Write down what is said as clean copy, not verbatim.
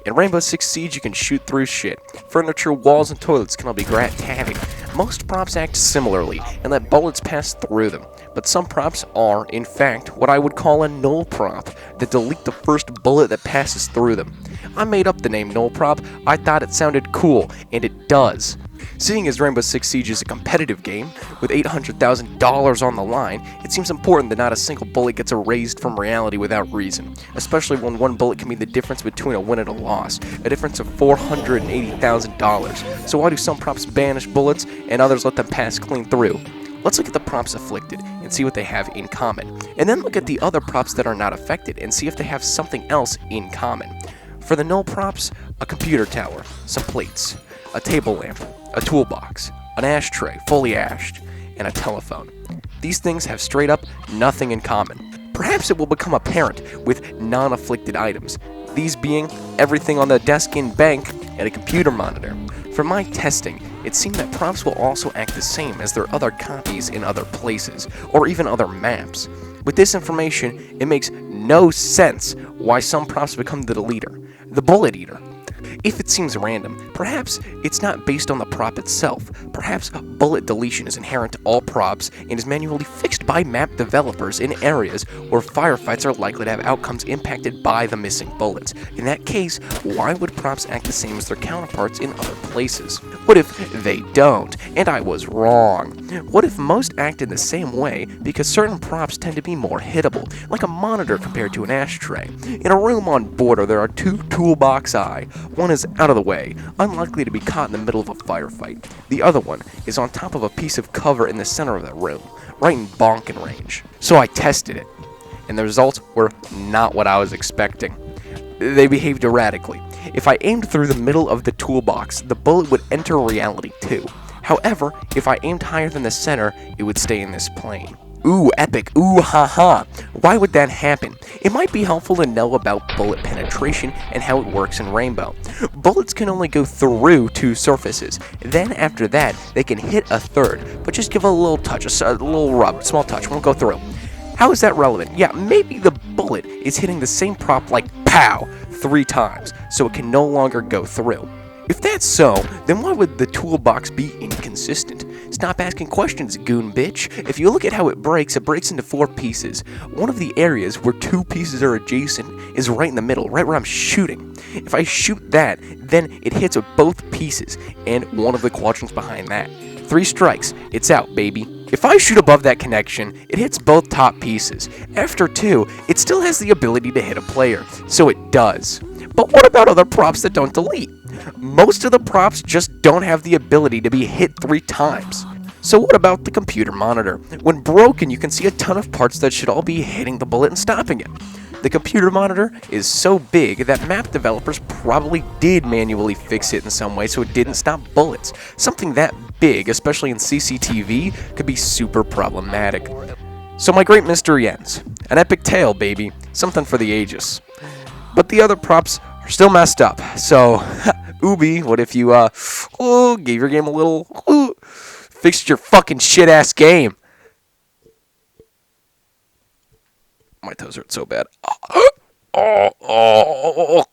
In Rainbow Six Siege, you can shoot through shit. Furniture, walls, and toilets can all be grat-tagged. Most props act similarly and let bullets pass through them, but some props are, in fact, what I would call a null prop, that delete the first bullet that passes through them. I made up the name null prop. I thought it sounded cool, and it does. Seeing as Rainbow Six Siege is a competitive game, with $800,000 on the line, it seems important that not a single bullet gets erased from reality without reason, especially when one bullet can be the difference between a win and a loss, a difference of $480,000. So why do some props banish bullets and others let them pass clean through? Let's look at the props afflicted and see what they have in common, and then look at the other props that are not affected and see if they have something else in common. For the null props, a computer tower, some plates, a table lamp, a toolbox, an ashtray fully ashed, and a telephone. These things have straight up nothing in common. Perhaps it will become apparent with non-afflicted items, these being everything on the desk in bank and a computer monitor. From my testing, it seemed that props will also act the same as their other copies in other places, or even other maps. With this information, it makes no sense why some props become the deleter, the bullet eater. If it seems random, perhaps it's not based on the prop itself. Perhaps bullet deletion is inherent to all props and is manually fixed by map developers in areas where firefights are likely to have outcomes impacted by the missing bullets. In that case, why would props act the same as their counterparts in other places? What if they don't, and I was wrong? What if most act in the same way because certain props tend to be more hittable, like a monitor compared to an ashtray? In a room on Border, there are two toolbox eye. One is out of the way, unlikely to be caught in the middle of a firefight. The other one is on top of a piece of cover in the center of the room, right in bonking range. So I tested it, and the results were not what I was expecting. They behaved erratically. If I aimed through the middle of the toolbox, the bullet would enter reality too. However, if I aimed higher than the center, it would stay in this plane. Ooh, epic, ooh, haha. Why would that happen? It might be helpful to know about bullet penetration and how it works in Rainbow. Bullets can only go through two surfaces. Then after that, they can hit a third, but just give a little touch, a little rub, small touch, won't go through. How is that relevant? Yeah, maybe the bullet is hitting the same prop like pow 3 times, so it can no longer go through. If that's so, then why would the toolbox be inconsistent? Stop asking questions, goon bitch. If you look at how it breaks into 4 pieces. One of the areas where 2 pieces are adjacent is right in the middle, right where I'm shooting. If I shoot that, then it hits both pieces, and one of the quadrants behind that. 3 strikes, it's out, baby. If I shoot above that connection, it hits both top pieces. After 2, it still has the ability to hit a player, so it does. But what about other props that don't delete? Most of the props just don't have the ability to be hit 3 times. So what about the computer monitor? When broken, you can see a ton of parts that should all be hitting the bullet and stopping it. The computer monitor is so big that map developers probably did manually fix it in some way so it didn't stop bullets. Something that big, especially in CCTV, could be super problematic. So my great mystery ends. An epic tale, baby. Something for the ages. But the other props are still messed up. So, Ubi, what if you, gave your game a little, fixed your fucking shit-ass game? My toes hurt so bad. Oh.